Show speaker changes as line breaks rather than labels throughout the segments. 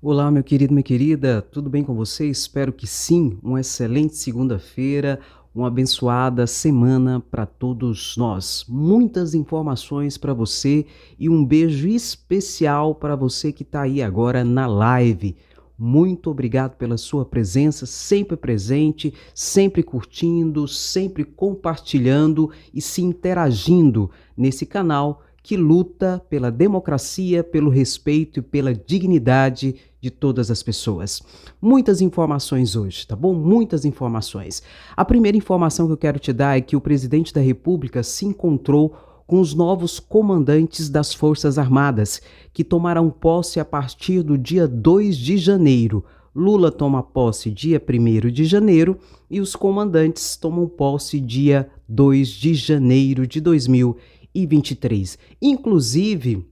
Olá, meu querido, minha querida, tudo bem com você? Espero que sim. Uma excelente segunda-feira, uma abençoada semana para todos nós. Muitas informações para você e um beijo especial para você que está aí agora na live. Muito obrigado pela sua presença, sempre presente, sempre curtindo, sempre compartilhando e se interagindo nesse canal que luta pela democracia, pelo respeito e pela dignidade de todas as pessoas. Muitas informações hoje, tá bom? Muitas informações. A primeira informação que eu quero te dar é que o presidente da República se encontrou com os novos comandantes das Forças Armadas, que tomarão posse a partir do dia 2 de janeiro. Lula toma posse dia 1º de janeiro e os comandantes tomam posse dia 2 de janeiro de 2023. Inclusive,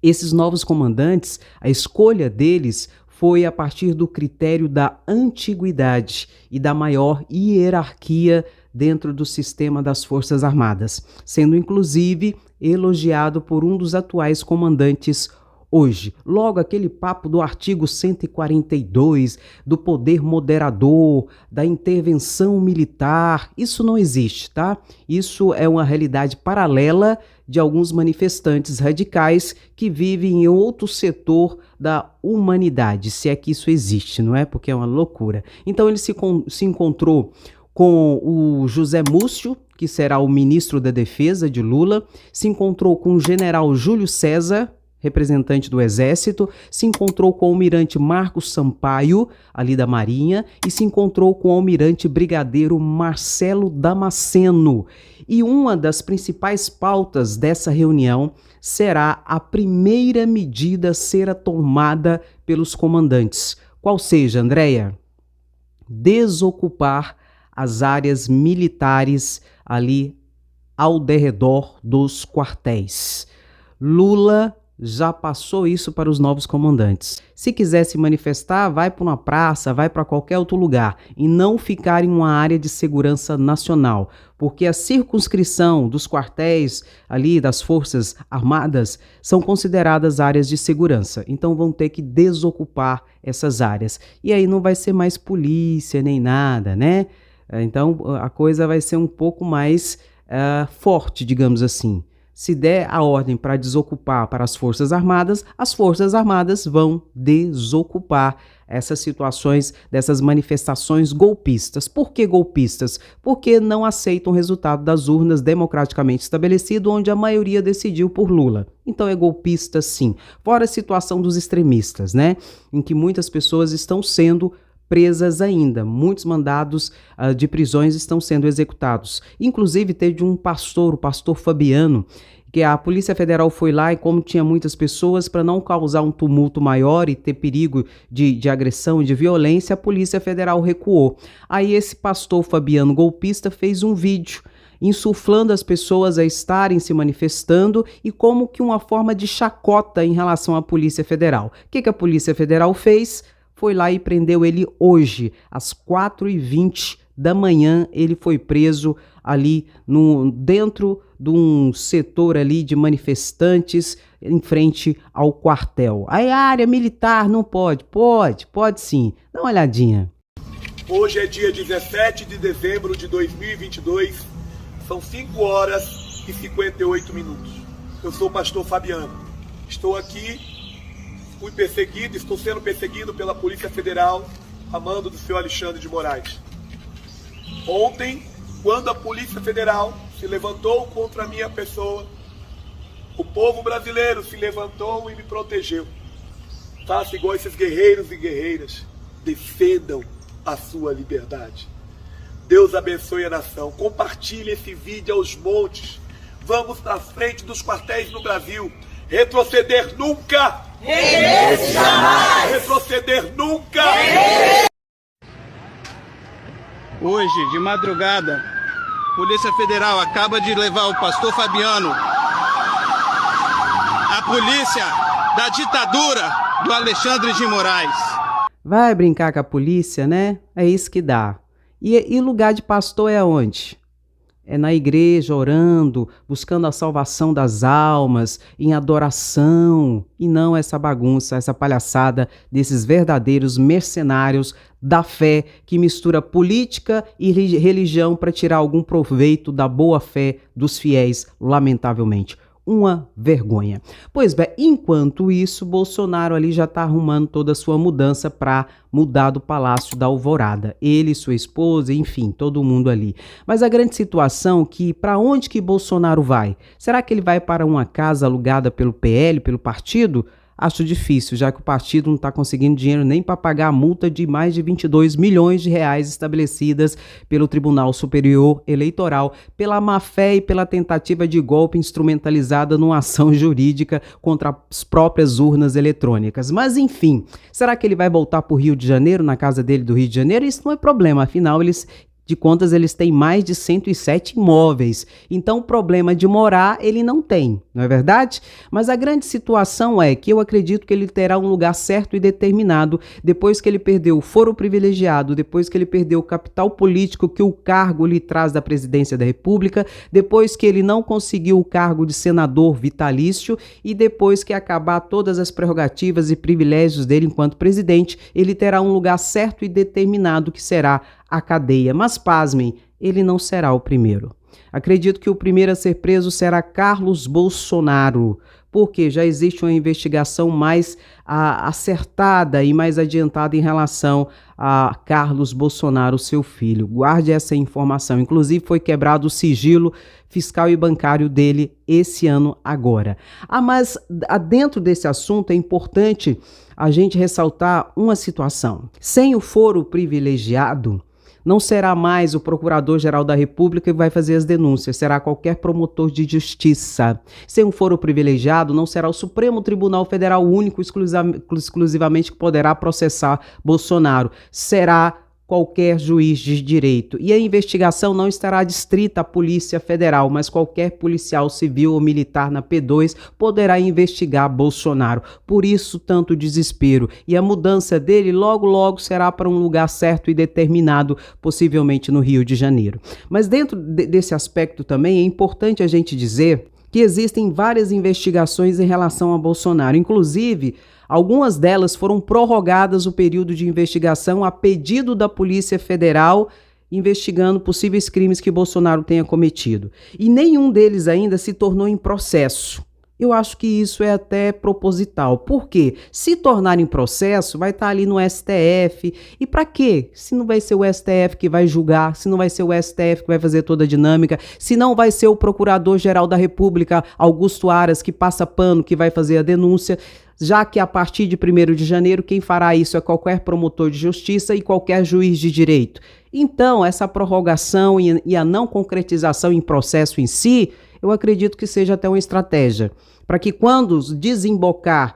esses novos comandantes, a escolha deles foi a partir do critério da antiguidade e da maior hierarquia dentro do sistema das Forças Armadas, sendo inclusive elogiado por um dos atuais comandantes hoje. Logo, aquele papo do artigo 142, do poder moderador, da intervenção militar, isso não existe, tá? Isso é uma realidade paralela de alguns manifestantes radicais que vivem em outro setor da humanidade, se é que isso existe, não é? Porque é uma loucura. Então ele se encontrou com o José Múcio, que será o ministro da Defesa de Lula, se encontrou com o general Júlio César, representante do Exército, se encontrou com o almirante Marcos Sampaio, ali da Marinha, e se encontrou com o almirante brigadeiro Marcelo Damasceno. E uma das principais pautas dessa reunião será a primeira medida a ser tomada pelos comandantes. Qual seja, Andréia? Desocupar as áreas militares ali ao derredor dos quartéis. Lula já passou isso para os novos comandantes. Se quiser se manifestar, vai para uma praça, vai para qualquer outro lugar e não ficar em uma área de segurança nacional, porque a circunscrição dos quartéis ali das Forças Armadas são consideradas áreas de segurança. Então vão ter que desocupar essas áreas. E aí não vai ser mais polícia nem nada, né? Então a coisa vai ser um pouco mais forte, digamos assim. Se der a ordem para desocupar para as Forças Armadas vão desocupar essas situações dessas manifestações golpistas. Por que golpistas? Porque não aceitam o resultado das urnas democraticamente estabelecido, onde a maioria decidiu por Lula. Então é golpista sim. Fora a situação dos extremistas, né? Em que muitas pessoas estão sendo presas ainda, muitos mandados de prisões estão sendo executados. Inclusive teve um pastor, o pastor Fabiano, que a Polícia Federal foi lá e como tinha muitas pessoas, para não causar um tumulto maior e ter perigo de agressão e de violência, a Polícia Federal recuou. Aí esse pastor Fabiano golpista fez um vídeo insuflando as pessoas a estarem se manifestando e como que uma forma de chacota em relação à Polícia Federal. O que a Polícia Federal fez? Foi lá e prendeu ele hoje, às 4h20 da manhã, ele foi preso ali dentro de um setor ali de manifestantes em frente ao quartel. Aí a área militar não pode? Pode sim. Dá uma olhadinha.
Hoje é dia 17 de dezembro de 2022, são 5 horas e 58 minutos. Eu sou o pastor Fabiano, estou aqui. Fui perseguido, estou sendo perseguido pela Polícia Federal, a mando do senhor Alexandre de Moraes. Ontem, quando a Polícia Federal se levantou contra a minha pessoa, o povo brasileiro se levantou e me protegeu. Faça igual esses guerreiros e guerreiras, defendam a sua liberdade. Deus abençoe a nação, compartilhe esse vídeo aos montes. Vamos na frente dos quartéis no Brasil, retroceder nunca!
Regresse jamais!
Retroceder nunca!
Hoje, de madrugada, a Polícia Federal acaba de levar o pastor Fabiano à polícia da ditadura do Alexandre de Moraes.
Vai brincar com a polícia, né? É isso que dá. E lugar de pastor é onde? na igreja orando, buscando a salvação das almas, em adoração, e não essa bagunça, essa palhaçada desses verdadeiros mercenários da fé que mistura política e religião para tirar algum proveito da boa fé dos fiéis, lamentavelmente. Uma vergonha. Pois bem, enquanto isso, Bolsonaro ali já está arrumando toda a sua mudança para mudar do Palácio da Alvorada. Ele, sua esposa, enfim, todo mundo ali. Mas a grande situação é que para onde que Bolsonaro vai? Será que ele vai para uma casa alugada pelo PL, pelo partido? Acho difícil, já que o partido não está conseguindo dinheiro nem para pagar a multa de mais de 22 milhões de reais estabelecidas pelo Tribunal Superior Eleitoral pela má-fé e pela tentativa de golpe instrumentalizada numa ação jurídica contra as próprias urnas eletrônicas. Mas enfim, será que ele vai voltar para o Rio de Janeiro, na casa dele do Rio de Janeiro? Isso não é problema, afinal de contas, eles têm mais de 107 imóveis. Então, o problema de morar, ele não tem, não é verdade? Mas a grande situação é que eu acredito que ele terá um lugar certo e determinado depois que ele perdeu o foro privilegiado, depois que ele perdeu o capital político que o cargo lhe traz da presidência da República, depois que ele não conseguiu o cargo de senador vitalício e depois que acabar todas as prerrogativas e privilégios dele enquanto presidente, ele terá um lugar certo e determinado que será a cadeia. Mas pasmem, ele não será o primeiro. Acredito que o primeiro a ser preso será Carlos Bolsonaro, porque já existe uma investigação mais acertada e mais adiantada em relação a Carlos Bolsonaro, seu filho. Guarde essa informação. Inclusive, foi quebrado o sigilo fiscal e bancário dele esse ano agora. Mas dentro desse assunto é importante a gente ressaltar uma situação. Sem o foro privilegiado, não será mais o Procurador-Geral da República que vai fazer as denúncias, será qualquer promotor de justiça. Sem um foro privilegiado, não será o Supremo Tribunal Federal único exclusivamente que poderá processar Bolsonaro. Será qualquer juiz de direito. E a investigação não estará adstrita à Polícia Federal, mas qualquer policial civil ou militar na P2 poderá investigar Bolsonaro. Por isso, tanto desespero. E a mudança dele logo será para um lugar certo e determinado, possivelmente no Rio de Janeiro. Mas dentro desse aspecto também é importante a gente dizer que existem várias investigações em relação a Bolsonaro. Inclusive, algumas delas foram prorrogadas o período de investigação a pedido da Polícia Federal, investigando possíveis crimes que Bolsonaro tenha cometido. E nenhum deles ainda se tornou em processo. Eu acho que isso é até proposital. Por quê? Se tornar em processo, vai estar ali no STF. E para quê? Se não vai ser o STF que vai julgar, se não vai ser o STF que vai fazer toda a dinâmica, se não vai ser o Procurador-Geral da República, Augusto Aras, que passa pano, que vai fazer a denúncia, já que a partir de 1º de janeiro, quem fará isso é qualquer promotor de justiça e qualquer juiz de direito. Então, essa prorrogação e a não concretização em processo em si, eu acredito que seja até uma estratégia, para que quando desembocar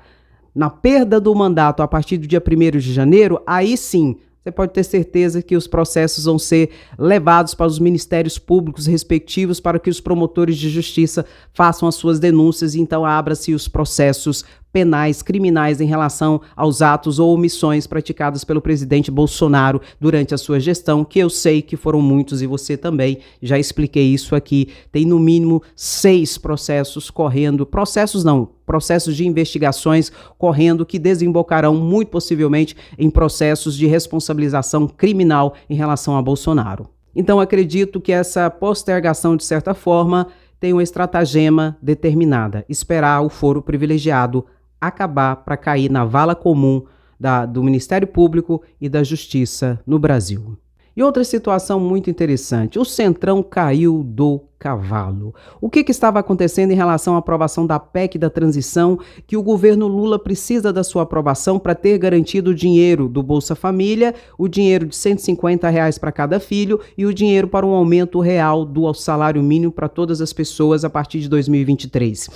na perda do mandato a partir do dia 1º de janeiro, aí sim, você pode ter certeza que os processos vão ser levados para os ministérios públicos respectivos para que os promotores de justiça façam as suas denúncias e então abra-se os processos penais, criminais em relação aos atos ou omissões praticadas pelo presidente Bolsonaro durante a sua gestão, que eu sei que foram muitos e você também, já expliquei isso aqui. Tem no mínimo 6 processos correndo, processos de investigações correndo que desembocarão muito possivelmente em processos de responsabilização criminal em relação a Bolsonaro. Então acredito que essa postergação, de certa forma, tem uma estratagema determinada, esperar o foro privilegiado acabar para cair na vala comum do Ministério Público e da Justiça no Brasil. E outra situação muito interessante, o Centrão caiu do cavalo. O que estava acontecendo em relação à aprovação da PEC da transição, que o governo Lula precisa da sua aprovação para ter garantido o dinheiro do Bolsa Família, o dinheiro de R$150 para cada filho e o dinheiro para um aumento real do salário mínimo para todas as pessoas a partir de 2023.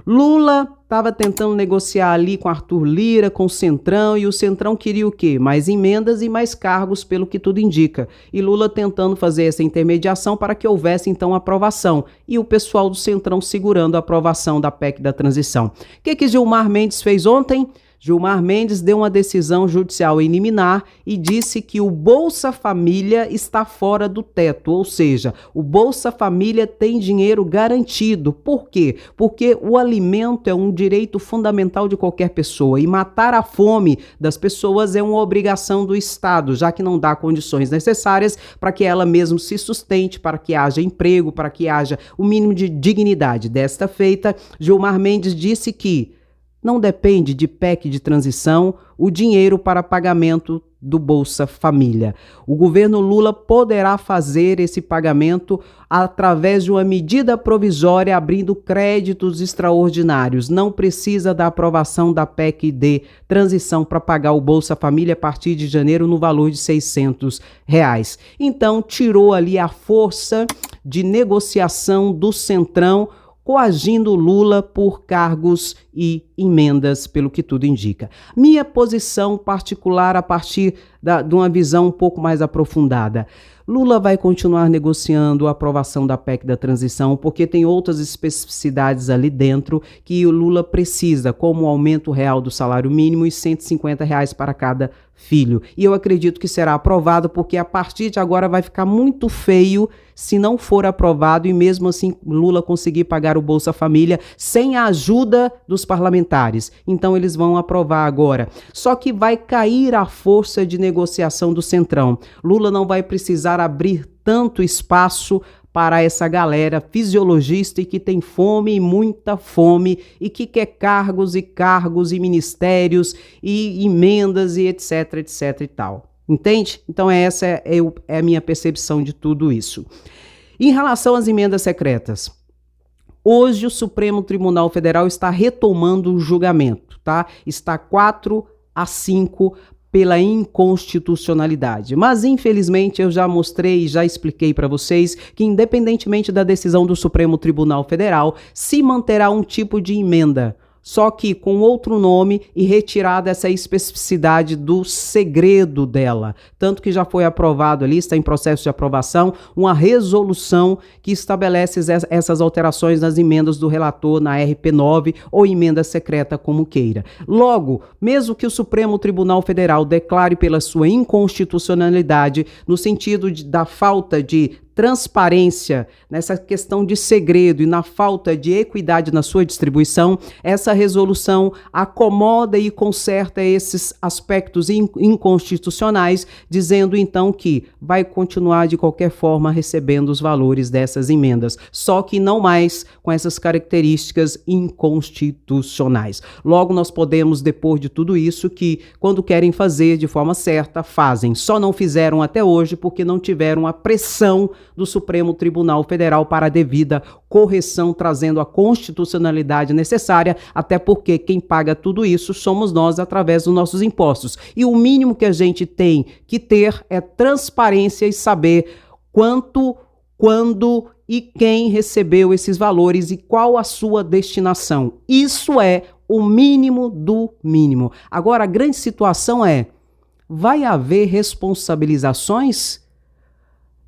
Lula estava tentando negociar ali com Arthur Lira, com o Centrão, e o Centrão queria o quê? Mais emendas e mais cargos, pelo que tudo indica. E Lula tentando fazer essa intermediação para que houvesse, então, aprovação. E o pessoal do Centrão segurando a aprovação da PEC da transição. O que Gilmar Mendes fez ontem? Gilmar Mendes deu uma decisão judicial em liminar e disse que o Bolsa Família está fora do teto, ou seja, o Bolsa Família tem dinheiro garantido. Por quê? Porque o alimento é um direito fundamental de qualquer pessoa e matar a fome das pessoas é uma obrigação do Estado, já que não dá condições necessárias para que ela mesmo se sustente, para que haja emprego, para que haja o mínimo de dignidade. Desta feita, Gilmar Mendes disse que não depende de PEC de transição o dinheiro para pagamento do Bolsa Família. O governo Lula poderá fazer esse pagamento através de uma medida provisória abrindo créditos extraordinários. Não precisa da aprovação da PEC de transição para pagar o Bolsa Família a partir de janeiro no valor de R$600. Então, tirou ali a força de negociação do Centrão, coagindo Lula por cargos e emendas, pelo que tudo indica. Minha posição particular a partir de uma visão um pouco mais aprofundada. Lula vai continuar negociando a aprovação da PEC da transição, porque tem outras especificidades ali dentro que o Lula precisa, como o aumento real do salário mínimo e R$150 para cada filho. E eu acredito que será aprovado, porque a partir de agora vai ficar muito feio se não for aprovado e mesmo assim Lula conseguir pagar o Bolsa Família sem a ajuda dos parlamentares. Então eles vão aprovar agora. Só que vai cair a força de negociação do Centrão. Lula não vai precisar abrir tanto espaço para essa galera fisiologista e que tem fome e muita fome e que quer cargos e ministérios e emendas e etc, etc e tal. Entende? Então essa é a minha percepção de tudo isso. Em relação às emendas secretas, hoje o Supremo Tribunal Federal está retomando o julgamento, tá? Está 4-5 pela inconstitucionalidade. Mas, infelizmente, eu já mostrei, já expliquei para vocês que, independentemente da decisão do Supremo Tribunal Federal, se manterá um tipo de emenda, só que com outro nome e retirada essa especificidade do segredo dela. Tanto que já foi aprovado ali, está em processo de aprovação, uma resolução que estabelece essas alterações nas emendas do relator na RP9 ou emenda secreta, como queira. Logo, mesmo que o Supremo Tribunal Federal declare pela sua inconstitucionalidade, no sentido da falta de transparência, nessa questão de segredo e na falta de equidade na sua distribuição, essa resolução acomoda e conserta esses aspectos inconstitucionais, dizendo então que vai continuar de qualquer forma recebendo os valores dessas emendas, só que não mais com essas características inconstitucionais. Logo, nós podemos depor de tudo isso que, quando querem fazer de forma certa, fazem. Só não fizeram até hoje porque não tiveram a pressão do Supremo Tribunal Federal para a devida correção, trazendo a constitucionalidade necessária, até porque quem paga tudo isso somos nós através dos nossos impostos. E o mínimo que a gente tem que ter é transparência e saber quanto, quando e quem recebeu esses valores e qual a sua destinação. Isso é o mínimo do mínimo. Agora, a grande situação é: vai haver responsabilizações?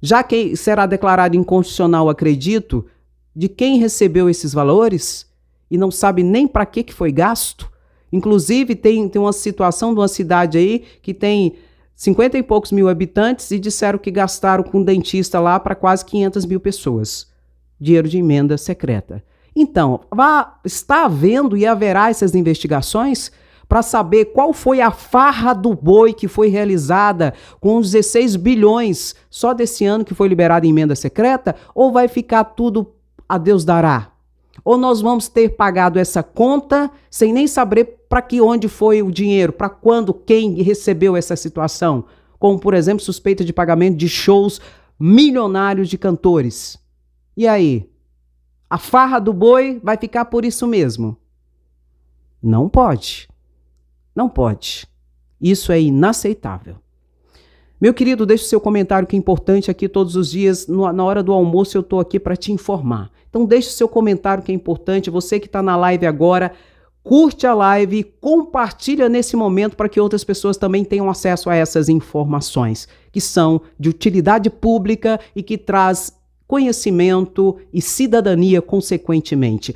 Já que será declarado inconstitucional, acredito, de quem recebeu esses valores e não sabe nem para que foi gasto. Inclusive, tem uma situação de uma cidade aí que tem 50 e poucos mil habitantes e disseram que gastaram com um dentista lá para quase 500 mil pessoas. Dinheiro de emenda secreta. Então, está havendo e haverá essas investigações para saber qual foi a farra do boi que foi realizada com os 16 bilhões só desse ano que foi liberado em emenda secreta, ou vai ficar tudo a Deus dará? Ou nós vamos ter pagado essa conta sem nem saber para onde foi o dinheiro, para quando, quem recebeu essa situação, como, por exemplo, suspeita de pagamento de shows milionários de cantores. E aí? A farra do boi vai ficar por isso mesmo? Não pode. Não pode. Isso é inaceitável. Meu querido, deixe o seu comentário que é importante aqui todos os dias. Na hora do almoço eu estou aqui para te informar. Então deixe o seu comentário que é importante. Você que está na live agora, curte a live e compartilha nesse momento para que outras pessoas também tenham acesso a essas informações que são de utilidade pública e que traz conhecimento e cidadania consequentemente.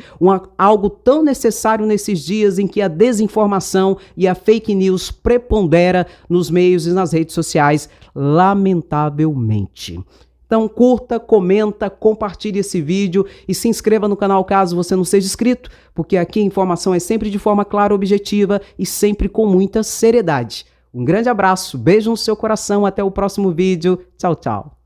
Algo tão necessário nesses dias em que a desinformação e a fake news prepondera nos meios e nas redes sociais, lamentavelmente. Então curta, comenta, compartilhe esse vídeo e se inscreva no canal caso você não seja inscrito, porque aqui a informação é sempre de forma clara, objetiva e sempre com muita seriedade. Um grande abraço, beijo no seu coração, até o próximo vídeo. Tchau, tchau.